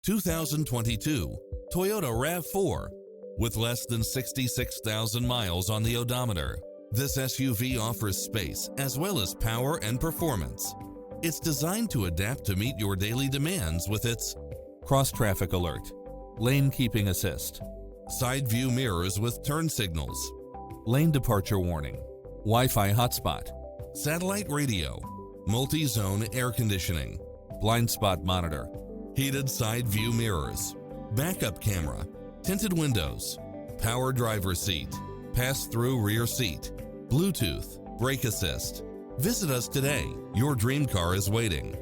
2022 Toyota RAV4. With less than 66,000 miles on the odometer, this SUV offers space as well as power and performance. It's designed to adapt to meet your daily demands with its cross-traffic alert, lane keeping assist, side view mirrors with turn signals, lane departure warning, Wi-Fi hotspot, satellite radio, multi-zone air conditioning, blind spot monitor, heated side view mirrors, backup camera, tinted windows, power driver seat, pass-through rear seat, Bluetooth, brake assist. Visit us today. Your dream car is waiting.